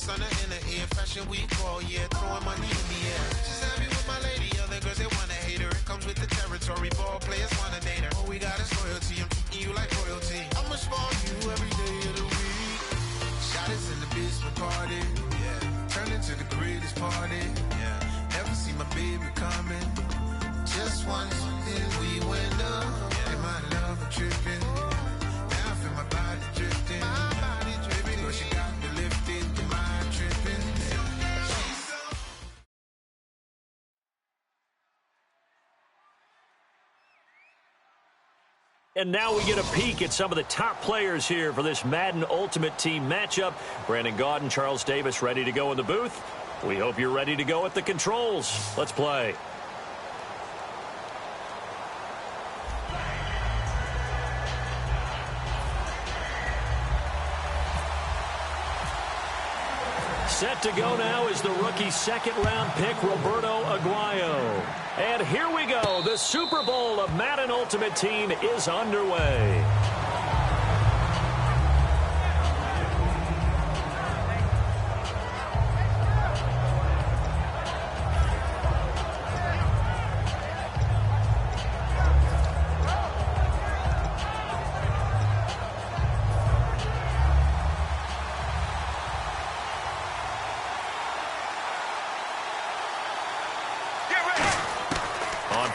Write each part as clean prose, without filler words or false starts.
on the inner ear. Fashion week all year, throwing money in the air. She's happy with my lady, other girls, they wanna hate her. It comes with the territory, ball players wanna date her. All we got is loyalty, I'm treating you like royalty. I'ma spoil you every day of the week. Shot is in the basement party, yeah. Turn into the greatest party, yeah. Never see my baby coming. Just once, then we went up. Yeah. And my love tripping. Now I feel my body drifting. My body dripping. Girl, she got me lifted. Your mind tripping. She's so... And now we get a peek at some of the top players here for this Madden Ultimate Team matchup. Brandon Gaudin, Charles Davis ready to go in the booth. We hope you're ready to go at the controls. Let's play. Set to go now is the rookie second-round pick, Roberto Aguayo. And here we go. The Super Bowl of Madden Ultimate Team is underway.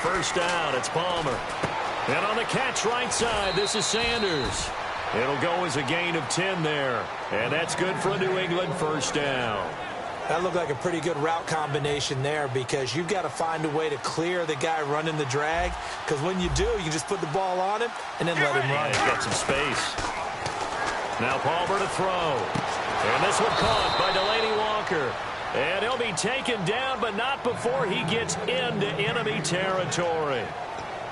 First down, it's Palmer. And on the catch right side, this is Sanders. It'll go as a gain of 10 there. And that's good for a New England first down. That looked like a pretty good route combination there because you've got to find a way to clear the guy running the drag. Because when you do, you just put the ball on him and then let him run. He's got some space. Now Palmer to throw. And this one caught by Delaney Walker. And he'll be taken down, but not before he gets into enemy territory.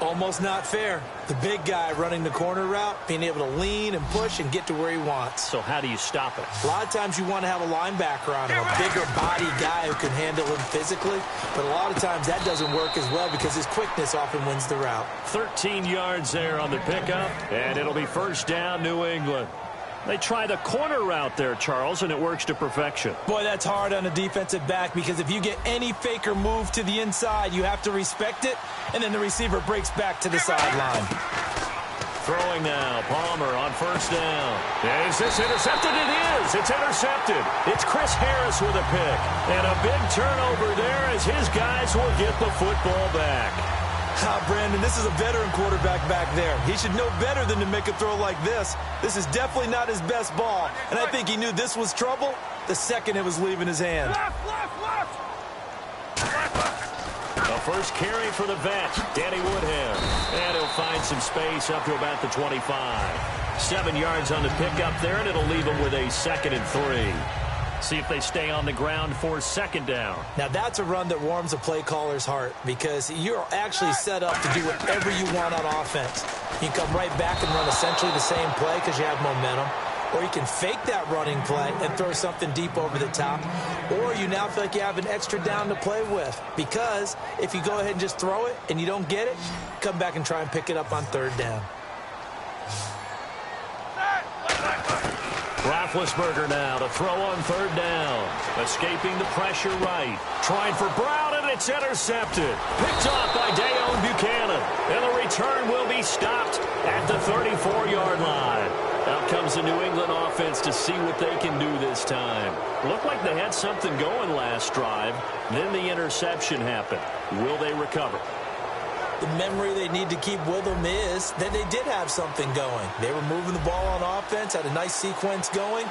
Almost not fair. The big guy running the corner route, being able to lean and push and get to where he wants. So how do you stop it? A lot of times you want to have a linebacker on him, a bigger body guy who can handle him physically. But a lot of times that doesn't work as well because his quickness often wins the route. 13 yards there on the pickup, and it'll be first down, New England. They try the corner route there, Charles, and it works to perfection. Boy, that's hard on a defensive back because if you get any fake or move to the inside, you have to respect it, and then the receiver breaks back to the sideline. Throwing now, Palmer on first down. Is this intercepted? It is. It's intercepted. It's Chris Harris with a pick. And a big turnover there as his guys will get the football back. Brandon, this is a veteran quarterback back there. He should know better than to make a throw like this. This is definitely not his best ball, and I think he knew this was trouble the second it was leaving his hand. The first carry for the vet, Danny Woodhead. And he'll find some space up to about the 25. 7 yards on the pickup there, and it'll leave him with a 2nd and 3. See if they stay on the ground for second down. Now, that's a run that warms a play caller's heart because you're actually set up to do whatever you want on offense. You can come right back and run essentially the same play because you have momentum, or you can fake that running play and throw something deep over the top, or you now feel like you have an extra down to play with because if you go ahead and just throw it and you don't get it, come back and try and pick it up on third down. Roethlisberger now to throw on third down. Escaping the pressure right. Trying for Brown, and it's intercepted. Picked off by Deone Bucannon. And the return will be stopped at the 34-yard line. Out comes the New England offense to see what they can do this time. Looked like they had something going last drive. Then the interception happened. Will they recover? The memory they need to keep with them is that they did have something going. They were moving the ball on offense, had a nice sequence going.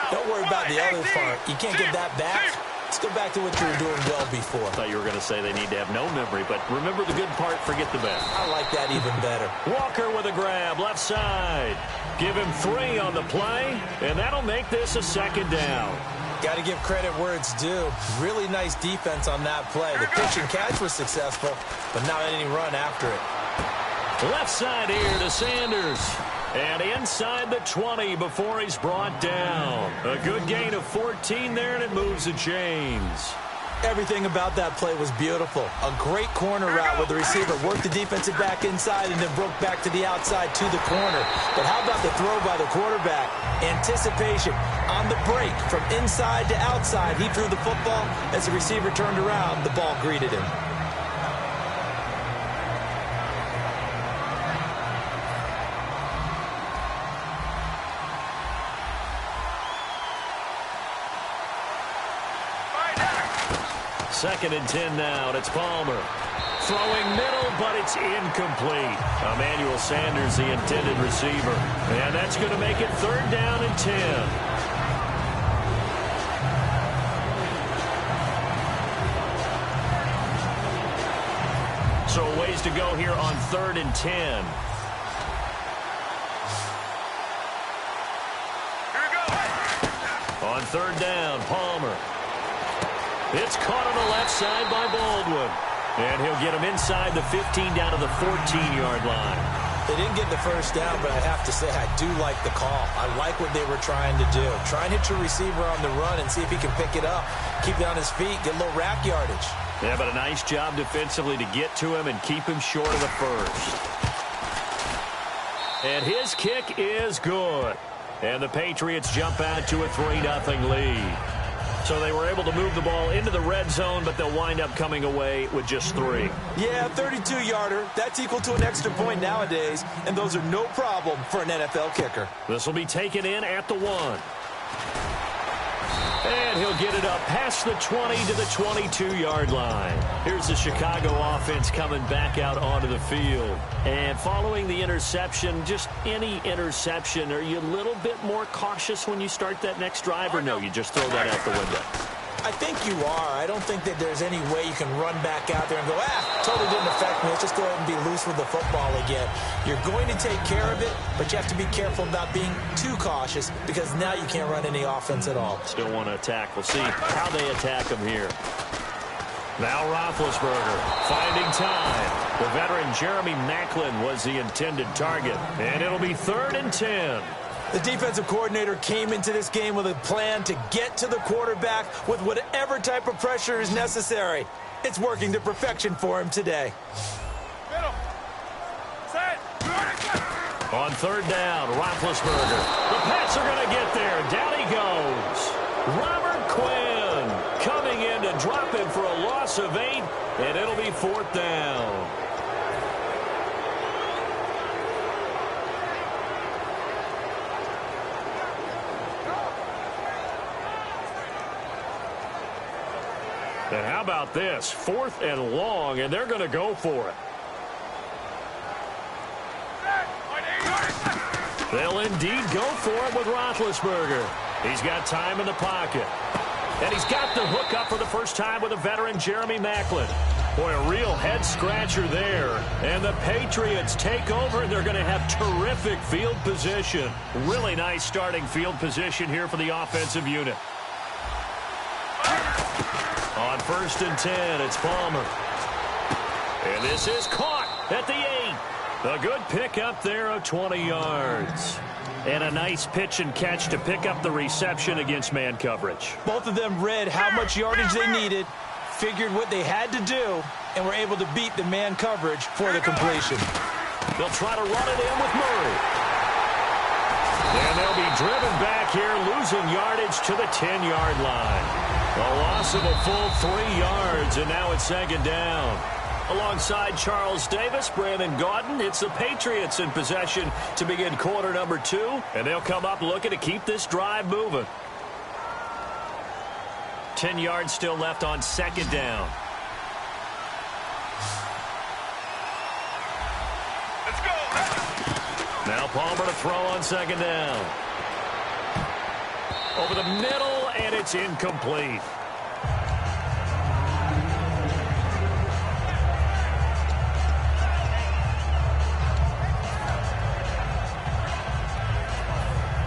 Don't worry about the other part. You can't get that back. Let's go back to what you were doing well before. I thought you were going to say they need to have no memory, but remember the good part, forget the bad. I like that even better. Walker with a grab, left side. Give him 3 on the play, and that'll make this a second down. Got to give credit where it's due. Really nice defense on that play. The pitch and catch was successful, but not any run after it. Left side here to Sanders. And inside the 20 before he's brought down. A good gain of 14 there, and it moves the chains. Everything about that play was beautiful. A great corner route where the receiver worked the defensive back inside and then broke back to the outside to the corner. But how about the throw by the quarterback? Anticipation on the break from inside to outside. He threw the football. As the receiver turned around, the ball greeted him. Second and 10 now, and it's Palmer. Throwing middle, but it's incomplete. Emmanuel Sanders, the intended receiver. And that's going to make it 3rd down and 10. So ways to go here on 3rd and 10. Here we go. On 3rd down, Palmer. It's caught on the left side by Baldwin. And he'll get him inside the 15 down to the 14-yard line. They didn't get the first down, but I have to say I do like the call. I like what they were trying to do. Try and hit your receiver on the run and see if he can pick it up. Keep it on his feet, get a little rack yardage. Yeah, but a nice job defensively to get to him and keep him short of the first. And his kick is good. And the Patriots jump out to a 3-0 lead. So they were able to move the ball into the red zone, but they'll wind up coming away with just 3. Yeah, 32-yarder. That's equal to an extra point nowadays, and those are no problem for an NFL kicker. This will be taken in at the 1. And he'll get it up past the 20 to the 22-yard line. Here's the Chicago offense coming back out onto the field. And following the interception, just any interception, are you a little bit more cautious when you start that next drive, or no, you just throw that out the window? I think you are. I don't think that there's any way you can run back out there and go, totally didn't affect me. Let's just go ahead and be loose with the football again. You're going to take care of it, but you have to be careful about being too cautious because now you can't run any offense at all. Still want to attack. We'll see how they attack him here. Now Roethlisberger finding time. The veteran Jeremy Maclin was the intended target, and it'll be 3rd and 10. The defensive coordinator came into this game with a plan to get to the quarterback with whatever type of pressure is necessary. It's working to perfection for him today. Middle. Set. On 3rd down, Roethlisberger. The Pats are going to get there. Down he goes. Robert Quinn coming in to drop him for a loss of 8, and it'll be 4th down. And how about this? 4th and long, and they're going to go for it. They'll indeed go for it with Roethlisberger. He's got time in the pocket. And he's got the hook up for the first time with a veteran, Jeremy Maclin. Boy, a real head-scratcher there. And the Patriots take over, and they're going to have terrific field position. Really nice starting field position here for the offensive unit. On 1st and 10, it's Palmer. And this is caught at the 8. A good pick up there of 20 yards. And a nice pitch and catch to pick up the reception against man coverage. Both of them read how much yardage they needed, figured what they had to do, and were able to beat the man coverage for the completion. They'll try to run it in with Murray. And they'll be driven back here, losing yardage to the 10-yard line. A loss of a full 3 yards, and now it's 2nd down. Alongside Charles Davis, Brandon Gaudin, it's the Patriots in possession to begin quarter number 2, and they'll come up looking to keep this drive moving. 10 yards still left on 2nd down. Let's go. Now Palmer to throw on 2nd down. Over the middle, and it's incomplete.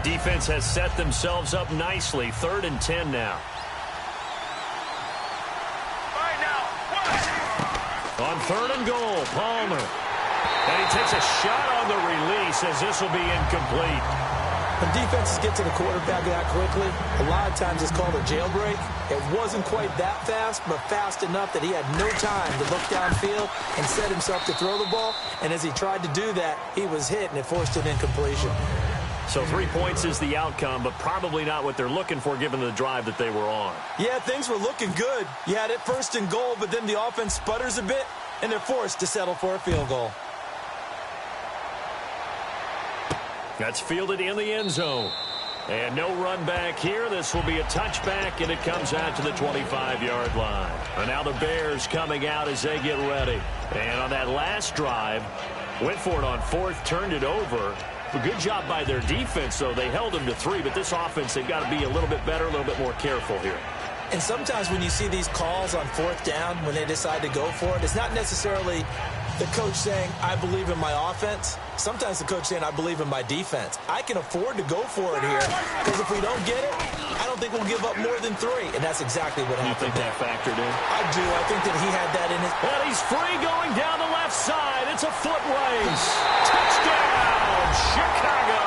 Defense has set themselves up nicely. 3rd and 10 now. Right now. On 3rd and goal, Palmer. And he takes a shot on the release as this will be incomplete. When defenses get to the quarterback that quickly, a lot of times it's called a jailbreak. It wasn't quite that fast, but fast enough that he had no time to look downfield and set himself to throw the ball. And as he tried to do that, he was hit, and it forced an incompletion. So 3 points is the outcome, but probably not what they're looking for given the drive that they were on. Yeah, things were looking good. You had it first and goal, but then the offense sputters a bit, and they're forced to settle for a field goal. That's fielded in the end zone. And no run back here. This will be a touchback, and it comes out to the 25-yard line. And now the Bears coming out as they get ready. And on that last drive, went for it on fourth, turned it over. A good job by their defense, though. They held them to 3, but this offense, they've got to be a little bit better, a little bit more careful here. And sometimes when you see these calls on fourth down, when they decide to go for it, it's not necessarily the coach saying, I believe in my offense. Sometimes the coach saying, I believe in my defense. I can afford to go for it here, because if we don't get it, I don't think we'll give up more than 3. And that's exactly what happened. You think that factored in? I do. I think that he had that in his... And he's free going down the left side. It's a foot race. Touchdown, Chicago.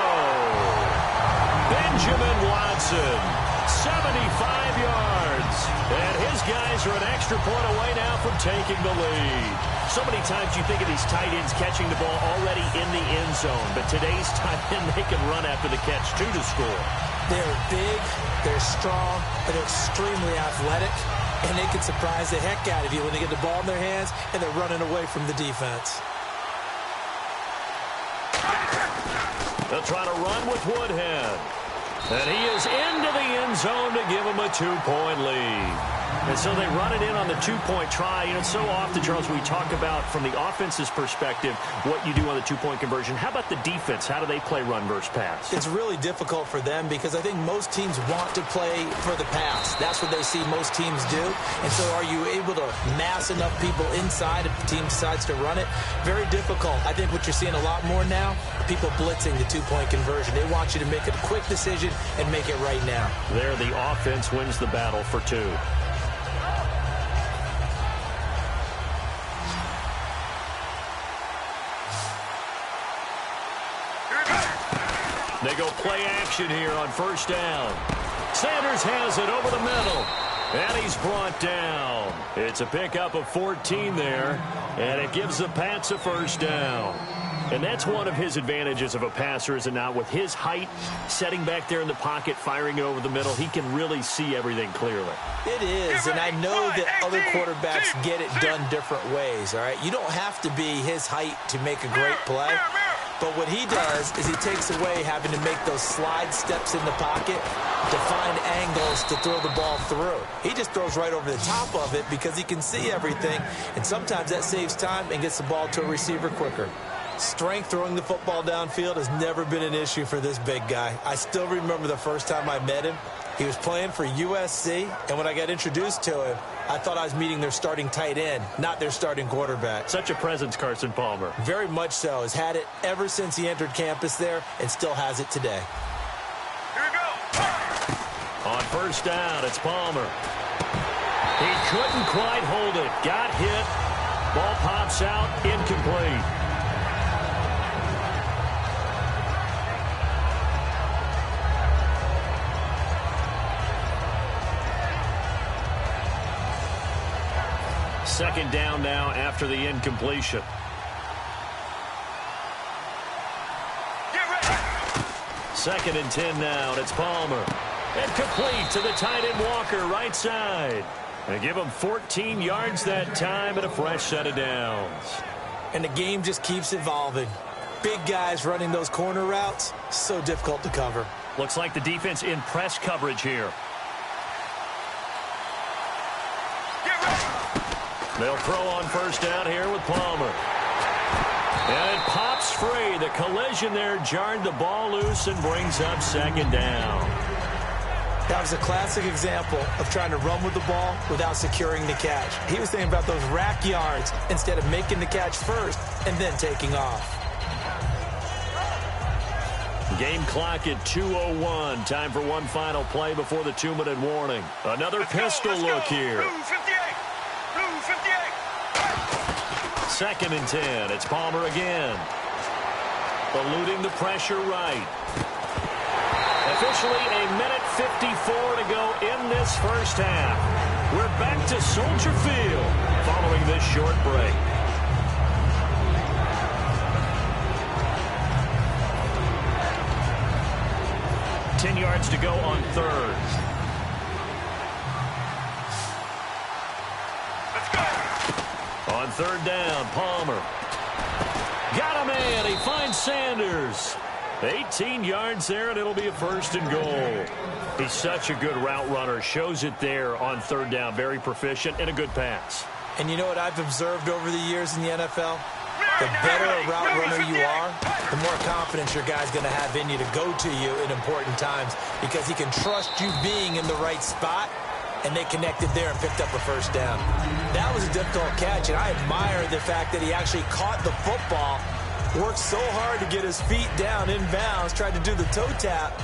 Benjamin Watson, 75 yards. And his guys are an extra point away now from taking the lead. So many times you think of these tight ends catching the ball already in the end zone. But today's tight end, they can run after the catch, too, to score. They're big, they're strong, and they're extremely athletic. And they can surprise the heck out of you when they get the ball in their hands and they're running away from the defense. They'll try to run with Woodhead. And he is into the end zone to give them a 2-point lead. And so they run it in on the 2-point try. You know, so often, Charles, we talk about from the offense's perspective what you do on the 2-point conversion. How about the defense? How do they play run versus pass? It's really difficult for them because I think most teams want to play for the pass. That's what they see most teams do. And so are you able to mass enough people inside if the team decides to run it? Very difficult. I think what you're seeing a lot more now, people blitzing the 2-point conversion. They want you to make a quick decision and make it right now. There, the offense wins the battle for 2. They go play action here on first down. Sanders has it over the middle. And he's brought down. It's a pickup of 14 there. And it gives the Pats a first down. And that's one of his advantages of a passer, is it not? With his height, setting back there in the pocket, firing it over the middle, he can really see everything clearly. It is, and I know that other quarterbacks get it done different ways, all right? You don't have to be his height to make a great play. But what he does is he takes away having to make those slide steps in the pocket to find angles to throw the ball through. He just throws right over the top of it because he can see everything, and sometimes that saves time and gets the ball to a receiver quicker. Strength throwing the football downfield has never been an issue for this big guy. I still remember the first time I met him. He was playing for USC, and when I got introduced to him, I thought I was meeting their starting tight end, not their starting quarterback. Such a presence, Carson Palmer. Very much so. Has had it ever since he entered campus there and still has it today. Here we go. On first down, it's Palmer. He couldn't quite hold it. Got hit. Ball pops out, incomplete. Second down now after the incompletion. Get ready. Second and 10 now, and it's Palmer. And complete to the tight end Walker, right side. And give him 14 yards that time and a fresh set of downs. And the game just keeps evolving. Big guys running those corner routes, so difficult to cover. Looks like the defense in press coverage here. They'll throw on first down here with Palmer. And it pops free. The collision there jarred the ball loose and brings up second down. That was a classic example of trying to run with the ball without securing the catch. He was thinking about those rack yards instead of making the catch first and then taking off. Game clock at 2:01. Time for one final play before the 2-minute warning. Another pistol look here. Blue 58. Blue 58. Second and 10. It's Palmer again. Eluding the pressure right. Officially a minute 54 to go in this first half. We're back to Soldier Field following this short break. Yards to go on third. Let's go. On third down, Palmer. Got a man. He finds Sanders. 18 yards there, and it'll be a first and goal. He's such a good route runner. Shows it there on third down. Very proficient and a good pass. And you know what I've observed over the years in the NFL? The better a route runner you are, the more confidence your guy's going to have in you to go to you in important times because he can trust you being in the right spot, and they connected there and picked up a first down. That was a difficult catch, and I admire the fact that he actually caught the football, worked so hard to get his feet down in bounds, tried to do the toe tap.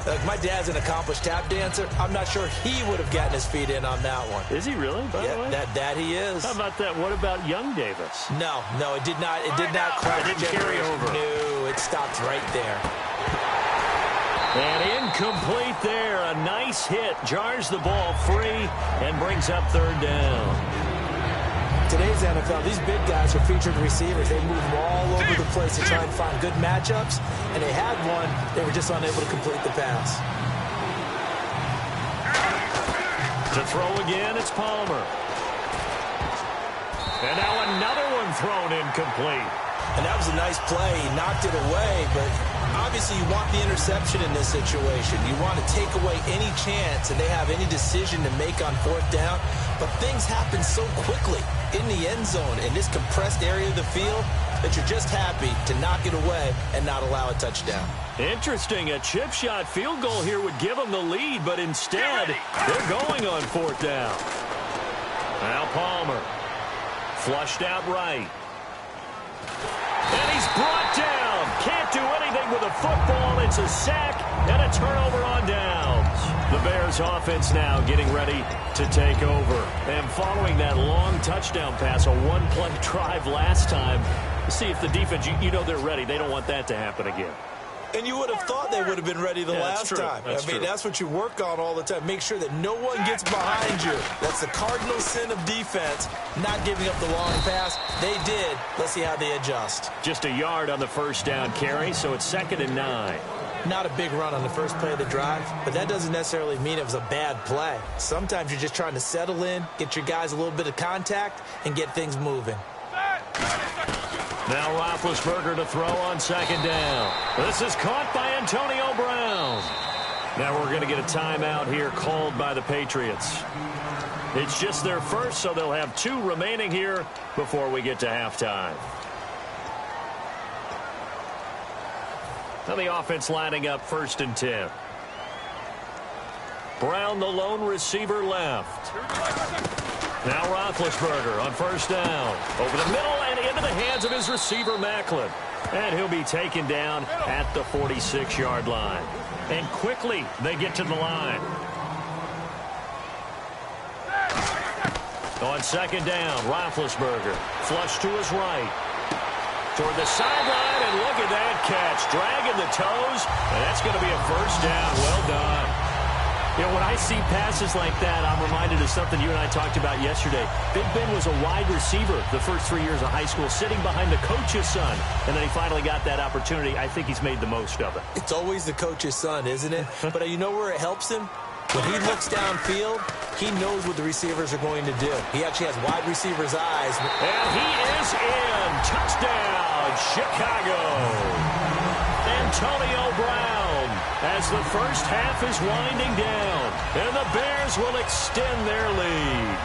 Like, my dad's an accomplished tap dancer. I'm not sure he would have gotten his feet in on that one. Is he really, by the way? That he is. How about that? What about young Davis? No, it did not. It did not cross. It didn't carry over. No, it stopped right there. And incomplete there. A nice hit. Jars the ball free and brings up third down. Today's NFL, these big guys are featured receivers. They move them all over the place to try and find good matchups, and they had one. They were just unable to complete the pass. To throw again, it's Palmer. And now another one thrown incomplete. And that was a nice play. He knocked it away, but obviously you want the interception in this situation. You want to take away any chance and they have any decision to make on fourth down. But things happen so quickly in the end zone in this compressed area of the field that you're just happy to knock it away and not allow a touchdown. Interesting. A chip shot field goal here would give them the lead, but instead they're going on fourth down. Now Palmer. Flushed out right. And he's brought down. Can't do anything with a football. It's a sack and a turnover on downs. The Bears offense now getting ready to take over. And following that long touchdown pass, a one-play drive last time, see if the defense, you know they're ready. They don't want that to happen again. And you would have thought they would have been ready the last time. That's true. That's what you work on all the time. Make sure that no one gets behind you. That's the cardinal sin of defense, not giving up the long pass. They did. Let's see how they adjust. Just a yard on the first down carry, so it's 2nd and 9. Not a big run on the first play of the drive, but that doesn't necessarily mean it was a bad play. Sometimes you're just trying to settle in, get your guys a little bit of contact, and get things moving. Now Roethlisberger to throw on 2nd down. This is caught by Antonio Brown. Now we're going to get a timeout here called by the Patriots. It's just their first, so they'll have 2 remaining here before we get to halftime. Now the offense lining up 1st and 10. Brown, the lone receiver, left. Now Roethlisberger on 1st down. Over the middle and into the hands of his receiver, Macklin. And he'll be taken down at the 46-yard line. And quickly they get to the line. On 2nd down, Roethlisberger. Flush to his right. Toward the sideline, and look at that catch. Dragging the toes, and that's going to be a first down. Well done. You know, when I see passes like that, I'm reminded of something you and I talked about yesterday. Big Ben was a wide receiver the first 3 years of high school, sitting behind the coach's son, and then he finally got that opportunity. I think he's made the most of it. It's always the coach's son, isn't it? But you know where it helps him? When he looks downfield, he knows what the receivers are going to do. He actually has wide receivers' eyes. And he is in. Touchdown, Chicago. Antonio Brown, as the first half is winding down, and the Bears will extend their lead.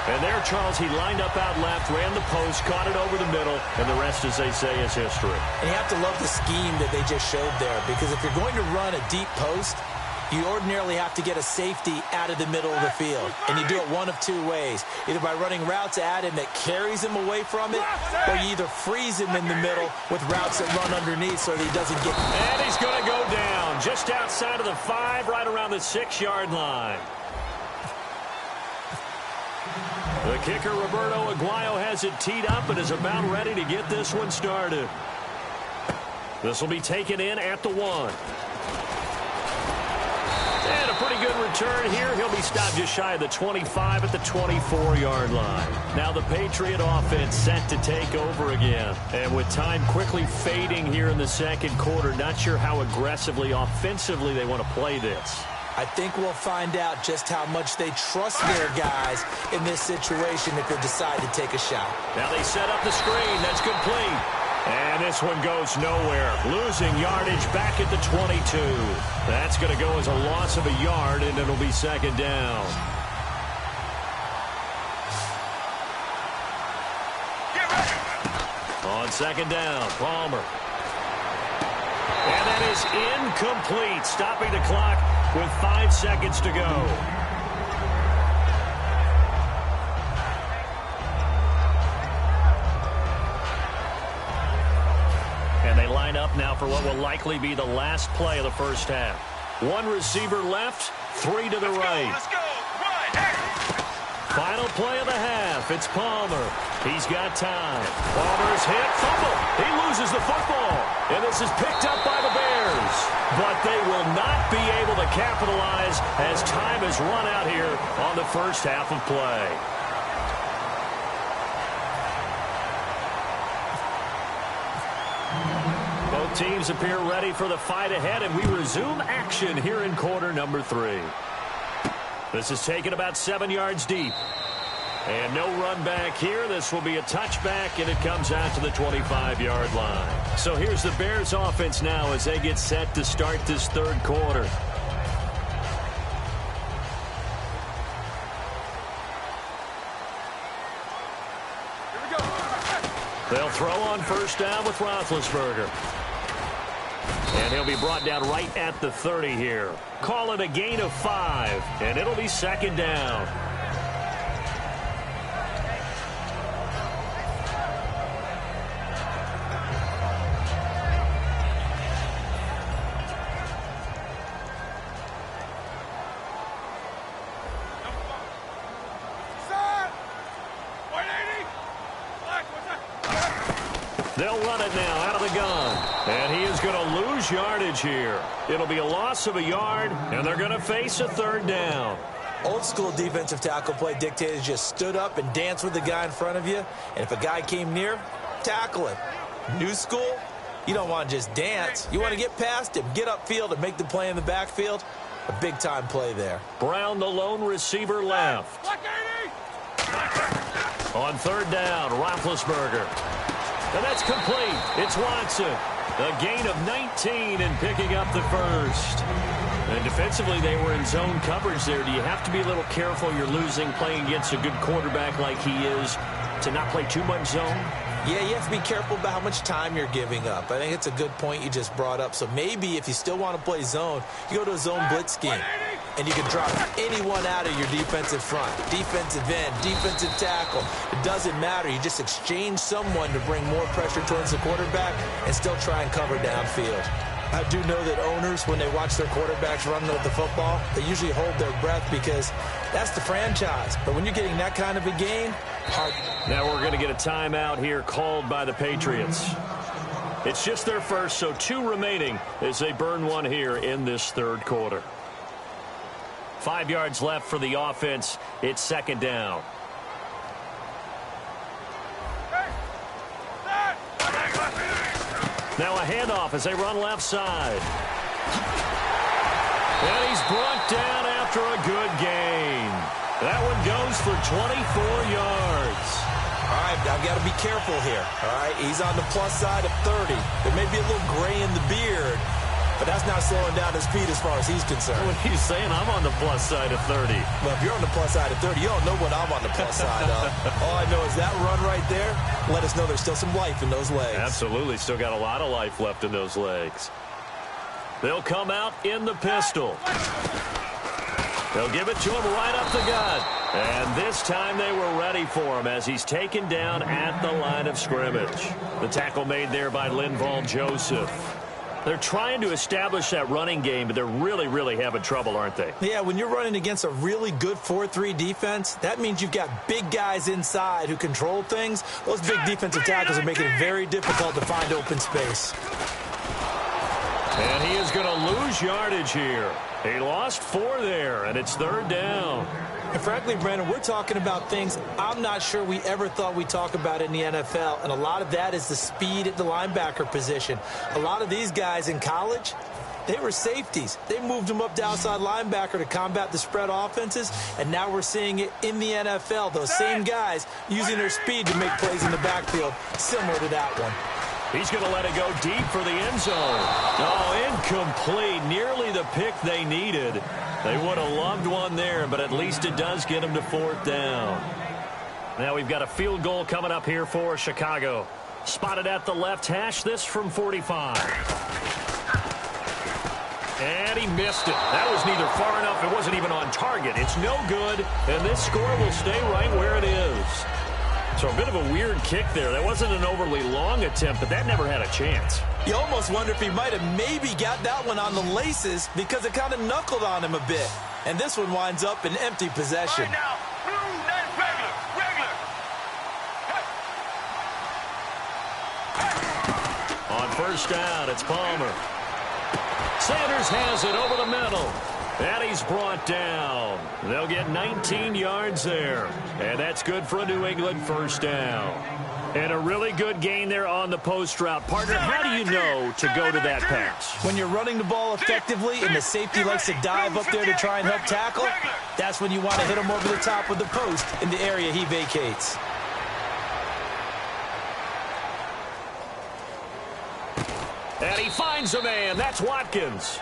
And there, Charles, he lined up out left, ran the post, caught it over the middle, and the rest, as they say, is history. And you have to love the scheme that they just showed there, because if you're going to run a deep post, you ordinarily have to get a safety out of the middle of the field. And you do it one of 2 ways. Either by running routes at him that carries him away from it, or you either freeze him in the middle with routes that run underneath so that he doesn't get... And he's going to go down just outside of the 5, right around the 6-yard line. The kicker, Roberto Aguayo, has it teed up and is about ready to get this one started. This will be taken in at the 1. a pretty good return here. He'll be stopped just shy of the 25 at the 24-yard line. Now the Patriot offense set to take over again. And with time quickly fading here in the second quarter, not sure how aggressively, offensively they want to play this. I think we'll find out just how much they trust their guys in this situation if they decide to take a shot. Now they set up the screen. That's complete. And this one goes nowhere. Losing yardage back at the 22. That's going to go as a loss of a yard, and it'll be second down. On second down, Palmer. And that is incomplete, stopping the clock with 5 seconds to go. And they line up now for what will likely be the last play of the first half. One receiver left, 3 to the right. Let's go. Run. Final play of the half. It's Palmer. He's got time. Palmer's hit. Fumble. He loses the football. And this is picked up by the Bears. But they will not be able to capitalize as time has run out here on the first half of play. Both teams appear ready for the fight ahead, and we resume action here in quarter number 3. This is taken about 7 yards deep. And no run back here. This will be a touchback, and it comes out to the 25-yard line. So here's the Bears offense now as they get set to start this third quarter. They'll throw on first down with Roethlisberger. And he'll be brought down right at the 30 here. Call it a gain of 5, and it'll be second down. They'll run it now out of the gun. And he is going to lose yardage here. It'll be a loss of a yard, and they're going to face a third down. Old school defensive tackle play dictated just stood up and danced with the guy in front of you. And if a guy came near, tackle him. New school, you don't want to just dance. You want to get past him, get upfield, and make the play in the backfield. A big-time play there. Brown, the lone receiver, left. On third down, Roethlisberger. And that's complete. It's Watson. A gain of 19 and picking up the first. And defensively, they were in zone coverage there. Do you have to be a little careful? You're losing, playing against a good quarterback like he is, to not play too much zone? Yeah, you have to be careful about how much time you're giving up. I think it's a good point you just brought up. So maybe if you still want to play zone, you go to a zone blitz scheme. And you can drop anyone out of your defensive front, defensive end, defensive tackle. It doesn't matter. You just exchange someone to bring more pressure towards the quarterback and still try and cover downfield. I do know that owners, when they watch their quarterbacks run with the football, they usually hold their breath because that's the franchise. But when you're getting that kind of a gain, hard. Now we're going to get a timeout here called by the Patriots. It's just their first, so 2 remaining as they burn one here in this third quarter. 5 yards left for the offense. It's second down. Now a handoff as they run left side. And he's brought down after a good gain. That one goes for 24 yards. All right, I've got to be careful here. All right, he's on the plus side of 30. There may be a little gray in the beard, but that's not slowing down his speed as far as he's concerned. What are you saying? I'm on the plus side of 30. Well, if you're on the plus side of 30, you don't know what I'm on the plus side of. All I know is that run right there let us know there's still some life in those legs. Absolutely. Still got a lot of life left in those legs. They'll come out in the pistol. They'll give it to him right up the gut. And this time they were ready for him as he's taken down at the line of scrimmage. The tackle made there by Linval Joseph. They're trying to establish that running game, but they're really having trouble, aren't they? Yeah, when you're running against a really good 4-3 defense, that means you've got big guys inside who control things. Those big defensive tackles are making it very difficult to find open space. And he is going to lose yardage here. He lost 4 there, and it's 3rd down. And frankly, Brandon, we're talking about things I'm not sure we ever thought we'd talk about in the NFL, and a lot of that is the speed at the linebacker position. A lot of these guys in college, they were safeties. They moved them up to outside linebacker to combat the spread offenses, and now we're seeing it in the NFL. Those same guys using their speed to make plays in the backfield, similar to that one. He's going to let it go deep for the end zone. Oh, incomplete. Nearly the pick they needed. They would have loved one there, but at least it does get them to 4th down. Now we've got a field goal coming up here for Chicago. Spotted at the left hash, this from 45. And he missed it. That was neither far enough. It wasn't even on target. It's no good, and this score will stay right where it is. So a bit of a weird kick there. That wasn't an overly long attempt, but that never had a chance. You almost wonder if he might have maybe got that one on the laces because it kind of knuckled on him a bit. And this one winds up in empty possession. Right now, blue, that's regular. On 1st down, it's Palmer. Sanders has it over the middle. And he's brought down. They'll get 19 yards there. And that's good for a New England 1st down. And a really good gain there on the post route. Partner, how do you know to go to that pass? When you're running the ball effectively and the safety likes to dive up there to try and help tackle, that's when you want to hit him over the top with the post in the area he vacates. And he finds a man. That's Watkins.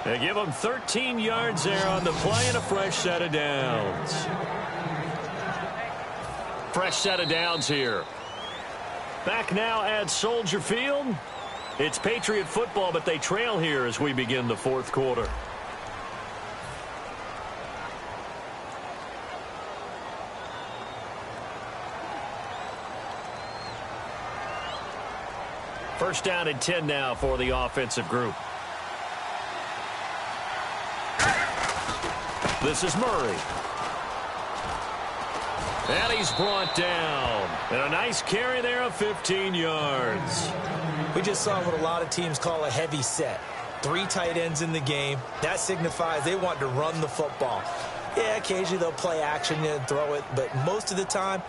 They give him 13 yards there on the play and a fresh set of downs. Fresh set of downs here. Back now at Soldier Field. It's Patriot football, but they trail here as we begin the 4th quarter. First down and 10 now for the offensive group. This is Murray. And he's brought down. And a nice carry there of 15 yards. We just saw what a lot of teams call a heavy set. 3 tight ends in the game. That signifies they want to run the football. Yeah, occasionally they'll play action and throw it, but most of the time,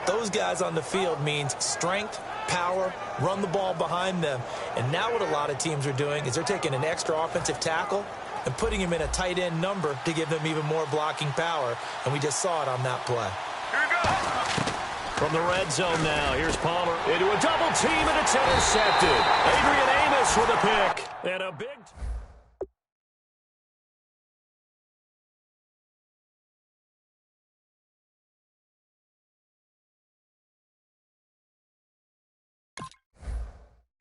those guys on the field means strength, power, run the ball behind them. And now what a lot of teams are doing is they're taking an extra offensive tackle and putting him in a tight end number to give them even more blocking power. And we just saw it on that play. Here we go. From the red zone now, here's Palmer into a double team, and it's intercepted. Adrian Amos with a pick. And a big...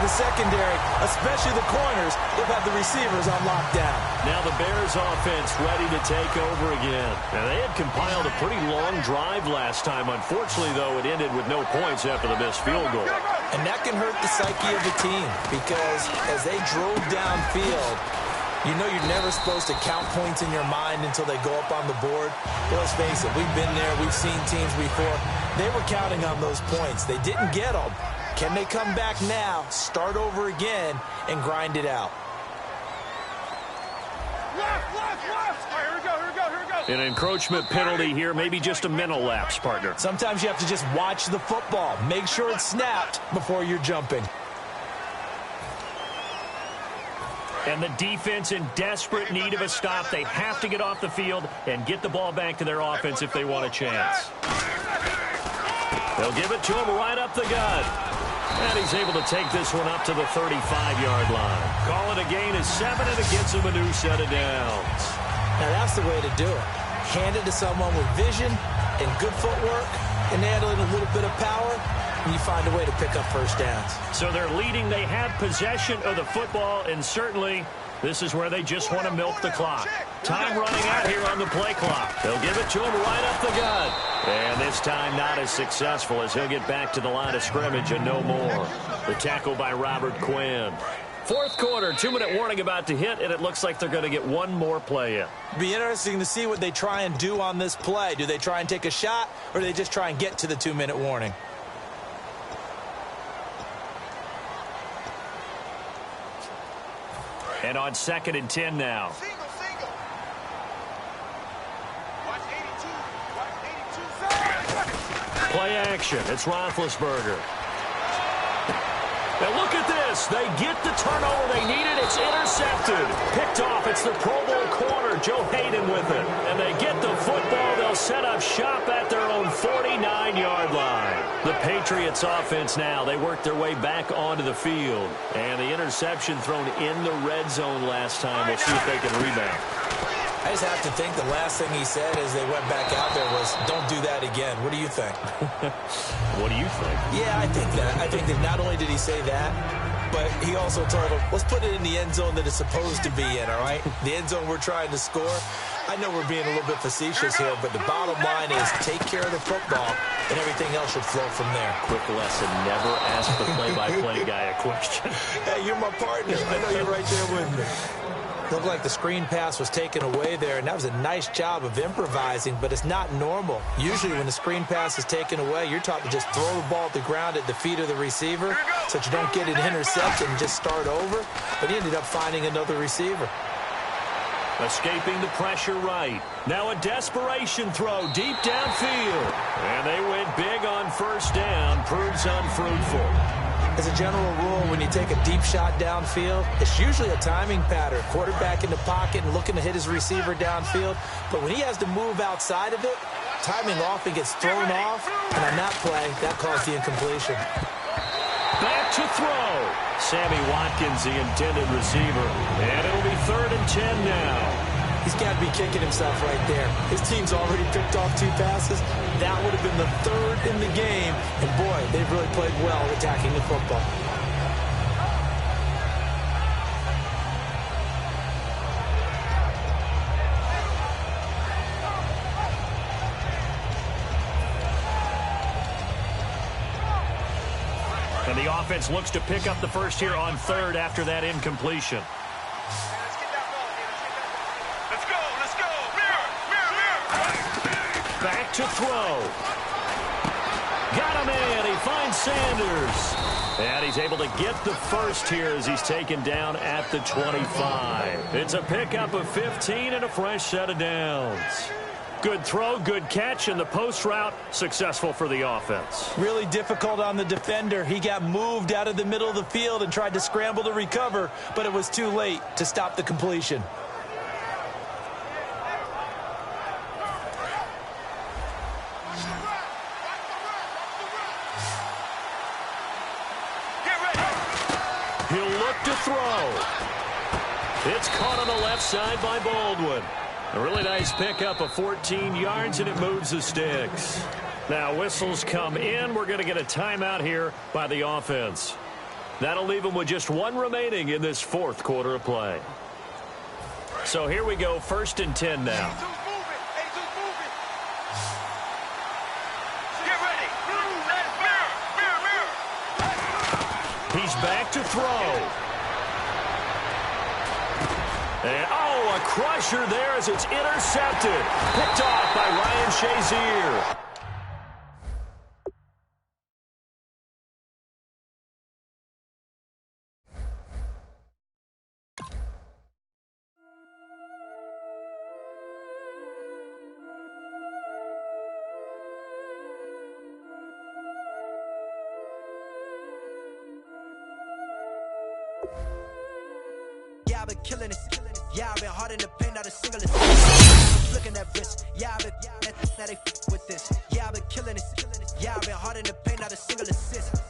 The secondary, especially the corners, they've had the receivers on lockdown. Now the Bears offense ready to take over again. And they had compiled a pretty long drive last time. Unfortunately, though, it ended with no points after the missed field goal. And that can hurt the psyche of the team because as they drove downfield, you know you're never supposed to count points in your mind until they go up on the board. But let's face it, we've been there. We've seen teams before. They were counting on those points. They didn't get them. Can they come back now, start over again, and grind it out? Left. All right, here we go. An encroachment penalty here, maybe just a mental lapse, partner. Sometimes you have to just watch the football. Make sure it's snapped before you're jumping. And the defense in desperate need of a stop. They have to get off the field and get the ball back to their offense if they want a chance. They'll give it to him right up the gut. And he's able to take this one up to the 35-yard line. Call it a gain of 7, and it gets him a new set of downs. Now that's the way to do it. Hand it to someone with vision and good footwork, and add in a little bit of power, and you find a way to pick up first downs. So they're leading. They have possession of the football, and certainly this is where they just want to milk the clock. Time running out here on the play clock. They'll give it to him right up the gut. And this time not as successful as he'll get back to the line of scrimmage and no more. The tackle by Robert Quinn. 4th quarter, 2-minute warning about to hit, and it looks like they're going to get one more play in. Be interesting to see what they try and do on this play. Do they try and take a shot, or do they just try and get to the 2-minute warning? And on 2nd and 10 now. Play action. It's Roethlisberger. And look at this. They get the turnover they needed. It's intercepted. Picked off. It's the Pro Bowl corner, Joe Hayden, with it. And they get the football. They'll set up shop at their own 49-yard line. The Patriots offense now. They work their way back onto the field. And the interception thrown in the red zone last time. We'll see if they can rebound. I just have to think the last thing he said as they went back out there was, don't do that again. What do you think? What do you think? Yeah, I think that. I think that not only did he say that, but he also told them, let's put it in the end zone that it's supposed to be in, all right? The end zone we're trying to score. I know we're being a little bit facetious here, but the bottom line is take care of the football, and everything else should flow from there. Quick lesson, never ask the play-by-play guy a question. Hey, you're my partner. I know you're right there with me. Looked like the screen pass was taken away there, and that was a nice job of improvising, but it's not normal. Usually when the screen pass is taken away, you're taught to just throw the ball at the ground at the feet of the receiver so that you don't get an interception and just start over, but he ended up finding another receiver. Escaping the pressure right. Now a desperation throw deep downfield. And they went big on first down. Proves unfruitful. As a general rule, when you take a deep shot downfield, it's usually a timing pattern. Quarterback in the pocket and looking to hit his receiver downfield. But when he has to move outside of it, timing off and gets thrown off. And on that play, that caused the incompletion. Back to throw. Sammy Watkins, the intended receiver. And it'll be 3rd and 10 now. He's got to be kicking himself right there. His team's already picked off 2 passes. That would have been the 3rd in the game. And, boy, they've really played well attacking the football. And the offense looks to pick up the first here on 3rd after that incompletion. Back to throw. Got him in. He finds Sanders. And he's able to get the first here as he's taken down at the 25. It's a pickup of 15 and a fresh set of downs. Good throw, good catch, and the post route successful for the offense. Really difficult on the defender. He got moved out of the middle of the field and tried to scramble to recover, but it was too late to stop the completion. To throw. It's caught on the left side by Baldwin. A really nice pickup of 14 yards, and it moves the sticks. Now whistles come in. We're going to get a timeout here by the offense. That'll leave them with just 1 remaining in this 4th quarter of play. So here we go, 1st and 10 now. He's back to throw. And, a crusher there as it's intercepted. Picked off by Ryan Shazier. Yeah, I've been killing it. Yeah, I've been hard in the paint, not a single assist. Looking at wrist. Yeah, I've been now they with this. Yeah, I've been killing it. Yeah, I've been hard in the paint, not a single assist.